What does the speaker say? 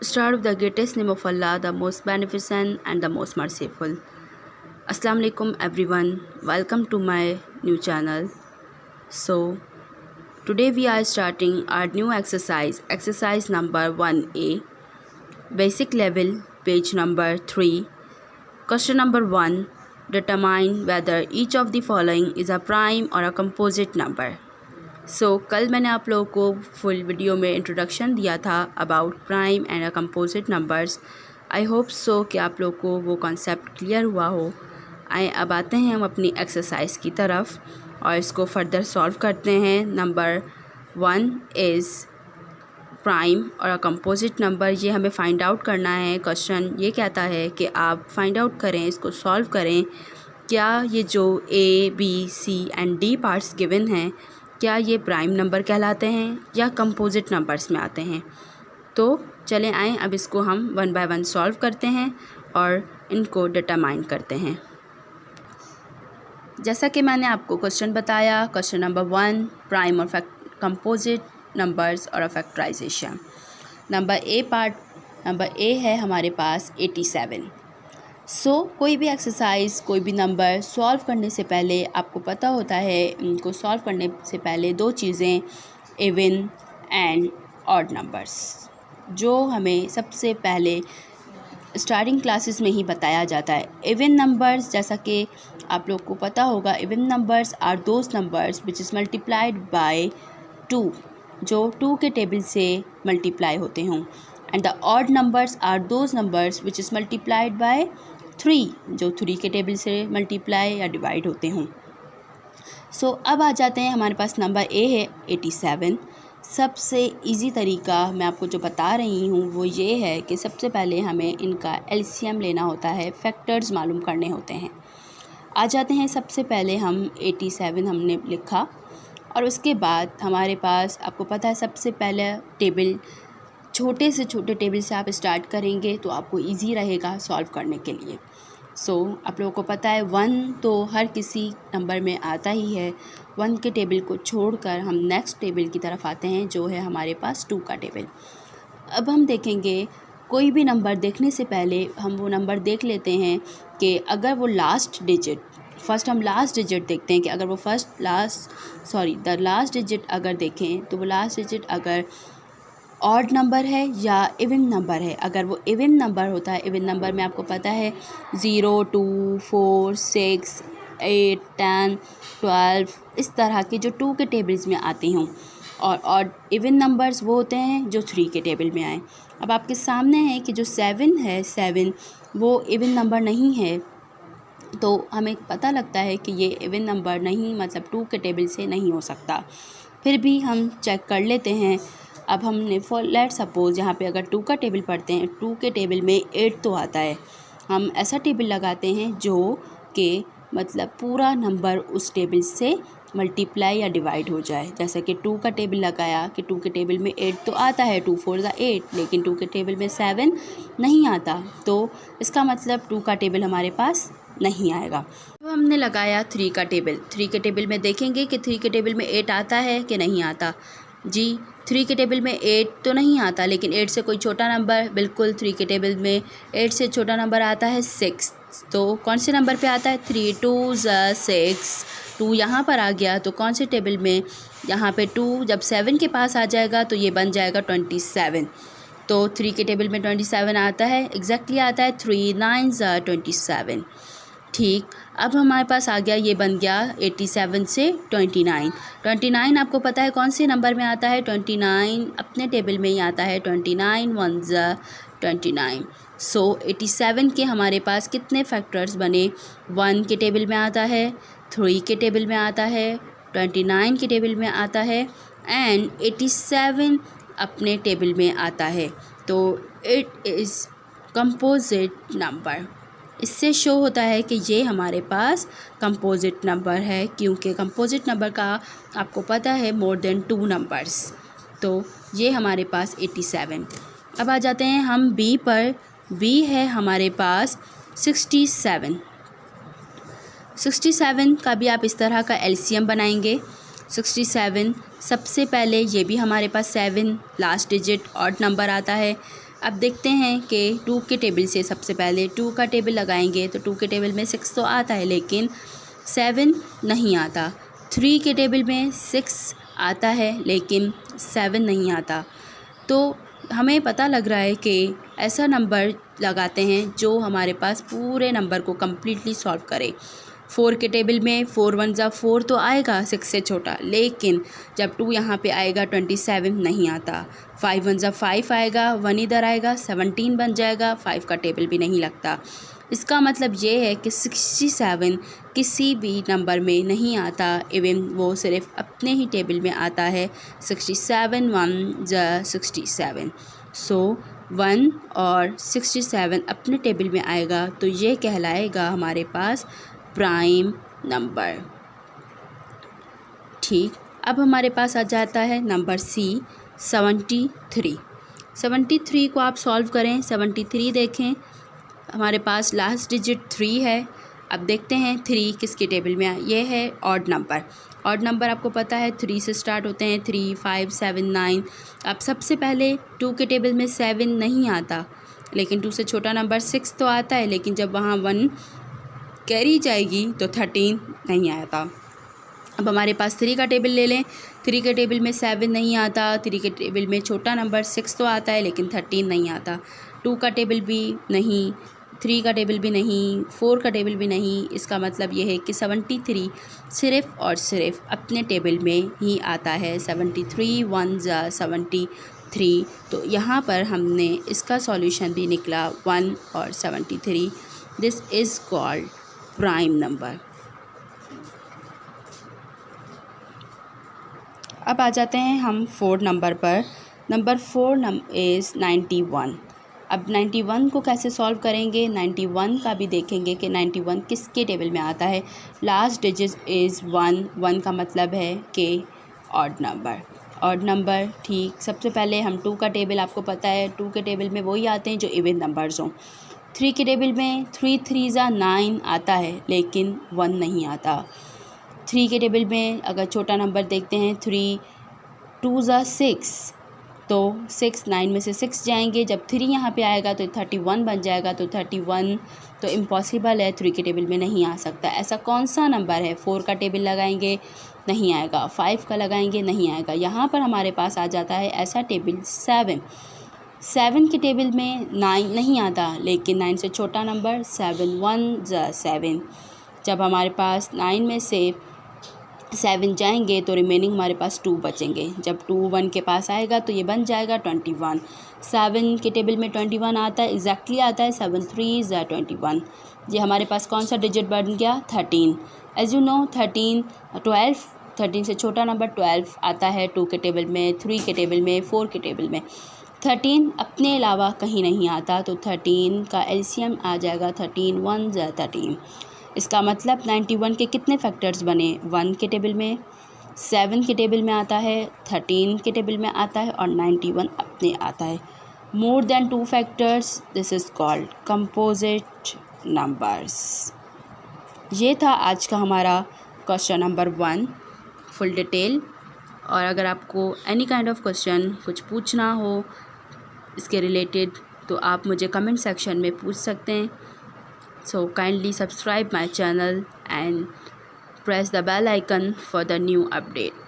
Start with the greatest name of Allah, the most beneficent and the most merciful. Assalamu alaikum everyone. Welcome to my new channel. So today we are starting our new exercise number 1A, basic level, page number 3. Question number 1, determine whether each of the following is a prime or a composite number. कल मैंने आप लोगों को full video में introduction दिया था about prime and composite numbers. I hope so कि आप लोगों को वो कॉन्सेप्ट क्लियर हुआ हो. अब आते हैं हम अपनी एक्सरसाइज की तरफ और इसको फर्दर सॉल्व करते हैं. नंबर 1 इज़ प्राइम और अ कंपोजिट नंबर. ये हमें फाइंड आउट करना है. क्वेश्चन ये कहता है कि आप फाइंड आउट करें, इसको सॉल्व करें, क्या ये जो A, B, C and D parts given हैं क्या ये प्राइम नंबर कहलाते हैं या कंपोजिट नंबर्स में आते हैं. तो चलें आएँ अब इसको हम वन बाय वन सॉल्व करते हैं और इनको डिटरमाइन करते हैं. जैसा कि मैंने आपको क्वेश्चन बताया, क्वेश्चन नंबर 1, प्राइम और कंपोजिट नंबर्स और फैक्टराइजेशन. नंबर ए है हमारे पास 87. कोई भी एक्सरसाइज, कोई भी नंबर सॉल्व करने से पहले आपको पता होता है, इनको सॉल्व करने से पहले दो चीज़ें, इवन एंड ऑड नंबर्स, जो हमें सबसे पहले स्टार्टिंग क्लासेस में ही बताया जाता है. इवन नंबर्स, जैसा कि आप लोग को पता होगा, even numbers are those numbers which is multiplied by 2, जो 2 के टेबल से मल्टीप्लाई होते हों. And the odd numbers are those numbers which is multiplied by 3, जो 3 के टेबल से मल्टीप्लाई या डिवाइड होते हों. अब आ जाते हैं, हमारे पास नंबर ए है 87. सबसे इजी तरीका मैं आपको जो बता रही हूँ वो ये है कि सबसे पहले हमें इनका एलसीएम लेना होता है, फैक्टर्स मालूम करने होते हैं. आ जाते हैं, सबसे पहले हम 87 हमने लिखा और उसके बाद हमारे पास, आपको पता है, सबसे पहले टेबल, छोटे से छोटे टेबल से आप स्टार्ट करेंगे तो आपको इजी रहेगा सॉल्व करने के लिए. आप लोगों को पता है 1 तो हर किसी नंबर में आता ही है. 1 के टेबल को छोड़कर हम नेक्स्ट टेबल की तरफ आते हैं, जो है हमारे पास 2 का टेबल. अब हम देखेंगे, कोई भी नंबर देखने से पहले हम वो नंबर देख लेते हैं कि अगर वो लास्ट डिजिट, फर्स्ट हम लास्ट डिजिट देखते हैं कि अगर वो द लास्ट डिजिट अगर देखें तो वो लास्ट डिजिट अगर ऑड नंबर है या इवन नंबर है. अगर वो इवन नंबर होता है, इवन नंबर में आपको पता है 0, 2, 4, 6, 8, 10, 12, इस तरह के जो 2 के टेबल्स में आते हों. और ऑड इवन नंबर्स वो होते हैं जो 3 के टेबल में आए. अब आपके सामने है कि जो 7 है, 7 वो इवन नंबर नहीं है, तो हमें पता लगता है कि ये इवन नंबर नहीं, मतलब 2 के टेबल से नहीं हो सकता. फिर भी हम चेक कर लेते हैं. अब हमने लेट सपोज़ यहाँ पे अगर 2 का टेबल पढ़ते हैं, 2 के टेबल में 8 तो आता है. हम ऐसा टेबल लगाते हैं जो कि मतलब पूरा नंबर उस टेबल से मल्टीप्लाई या डिवाइड हो जाए. जैसे कि 2 का टेबल लगाया कि 2 के टेबल में 8 तो आता है, 2 4 ज़ा 8, लेकिन 2 के टेबल में 7 नहीं आता, तो इसका मतलब 2 का टेबल हमारे पास नहीं आएगा. तो हमने लगाया 3 का टेबल. 3 के टेबल में देखेंगे कि 3 के टेबल में 8 आता है कि नहीं आता. जी, 3 के टेबल में 8 तो नहीं आता, लेकिन 8 से कोई छोटा नंबर, बिल्कुल 3 के टेबल में 8 से छोटा नंबर आता है 6. तो कौन से नंबर पे आता है? 3 2 6. 2 यहाँ पर आ गया, तो कौन से टेबल में? यहाँ पे 2 जब 7 के पास आ जाएगा तो ये बन जाएगा 27. तो 3 के टेबल में 27 आता है, एग्जैक्टली आता है. 3 9 27. ठीक, अब हमारे पास आ गया, ये बन गया 87 से 29. 29 आपको पता है कौन से नंबर में आता है? 29 अपने टेबल में ही आता है. 29 1 29. 87 के हमारे पास कितने फैक्टर्स बने? 1 के टेबल में आता है, 3 के टेबल में आता है, 29 के टेबल में आता है एंड 87 अपने टेबल में आता है. तो इट इज़ कंपोजिट नंबर. इससे शो होता है कि ये हमारे पास कंपोजिट नंबर है, क्योंकि कंपोजिट नंबर का आपको पता है मोर देन 2 नंबर्स. तो ये हमारे पास 87. अब आ जाते हैं हम बी पर. बी है हमारे पास 67. 67 का भी आप इस तरह का एलसीएम बनाएंगे. 67 सबसे पहले ये भी हमारे पास 7 लास्ट डिजिट ऑड नंबर आता है. अब देखते हैं कि 2 के टेबल से सबसे पहले 2 का टेबल लगाएंगे तो 2 के टेबल में 6 तो आता है लेकिन 7 नहीं आता। 3 के टेबल में 6 आता है लेकिन 7 नहीं आता। तो हमें पता लग रहा है कि ऐसा नंबर लगाते हैं जो हमारे पास पूरे नंबर को कम्प्लीटली सॉल्व करे। 4 के टेबल में 4 1 ज़ा 4 तो आएगा 6 से छोटा, लेकिन जब 2 यहाँ पे आएगा 27 नहीं आता। 5 1 ज़ा 5 आएगा, 1 इधर आएगा 17 बन जाएगा, 5 का टेबल भी नहीं लगता। इसका मतलब ये है कि 67 किसी भी नंबर में नहीं आता, इवन वो सिर्फ अपने ही टेबल में आता है। 67 1 ज़ा 67। सो 1 और 67 अपने टेबल में आएगा तो ये कहलाएगा हमारे पास प्राइम नंबर। ठीक, अब हमारे पास आ जाता है नंबर सी 73। 73 को आप सॉल्व करें। 73 देखें, हमारे पास लास्ट डिजिट 3 है। अब देखते हैं 3 किसके टेबल में है। ये है ऑड नंबर। ऑड नंबर आपको पता है 3 से स्टार्ट होते हैं, 3 5 7 9। अब सबसे पहले 2 के टेबल में 7 नहीं आता, लेकिन 2 से छोटा नंबर 6 तो आता है, लेकिन जब वहाँ 1 कैरी जाएगी तो 13 नहीं आता। अब हमारे पास 3 का टेबल ले लें। 3 के टेबल में 7 नहीं आता। 3 के टेबल में छोटा नंबर 6 तो आता है, लेकिन 13 नहीं आता। 2 का टेबल भी नहीं, 3 का टेबल भी नहीं, 4 का टेबल भी नहीं। इसका मतलब ये है कि 73 सिर्फ़ और सिर्फ अपने टेबल में ही आता है। 73 1 ज़ा 73। तो यहाँ पर हमने इसका सॉल्यूशन भी निकला 1 और 73। This is called prime number. अब आ जाते हैं हम 4 नंबर पर। Number 4 is 91। अब 91 को कैसे सॉल्व करेंगे, 91 का भी देखेंगे कि 91 किसके टेबल में आता है। Last digit is 1। 1 का मतलब है कि ऑड नंबर। ऑड नंबर, ठीक। सबसे पहले हम 2 का टेबल, आपको पता है 2 के टेबल में वही आते हैं जो इवन नंबर्स हों। 3 के टेबल में 3 3 ज़ा 9 आता है, लेकिन 1 नहीं आता। 3 के टेबल में अगर छोटा नंबर देखते हैं 3 2 ज़ा 6, तो 6 9 में से 6 जाएंगे। जब 3 यहाँ पे आएगा तो 31 बन जाएगा। तो 31 तो इम्पॉसिबल है, 3 के टेबल में नहीं आ सकता। ऐसा कौन सा नंबर है? 4 का टेबल लगाएंगे, नहीं आएगा। 5 का लगाएंगे, नहीं आएगा। यहाँ पर हमारे पास आ जाता है ऐसा टेबल 7। 7 के टेबल में 9 नहीं आता, लेकिन 9 से छोटा नंबर 7 1 ज़ा 7। जब हमारे पास 9 में से 7 जाएंगे तो रिमेनिंग हमारे पास 2 बचेंगे। जब 2 1 के पास आएगा तो ये बन जाएगा 21। 7 के टेबल में 21 आता है, एग्जैक्टली आता है। 7 3 ज़ा 21। ये हमारे पास कौन सा डिजिट बन गया? 13। एज यू नो 13 12, 13 से छोटा नंबर 12 आता है 2 के टेबल में, 3 के टेबल में, 4 के टेबल में। 13 अपने अलावा कहीं नहीं आता, तो 13 का एलसीएम आ जाएगा 13 1 ज़ा 13। इसका मतलब 91 के कितने फैक्टर्स बने? 1 के टेबल में, 7 के टेबल में आता है, 13 के टेबल में आता है और 91 अपने आता है। More than 2 factors, this is called composite numbers. ये था आज का हमारा क्वेश्चन नंबर 1 फुल डिटेल। और अगर आपको एनी काइंड ऑफ क्वेश्चन कुछ पूछना हो इसके रिलेटेड, तो आप मुझे कमेंट सेक्शन में पूछ सकते हैं। So kindly subscribe my channel and press the bell icon for the new update.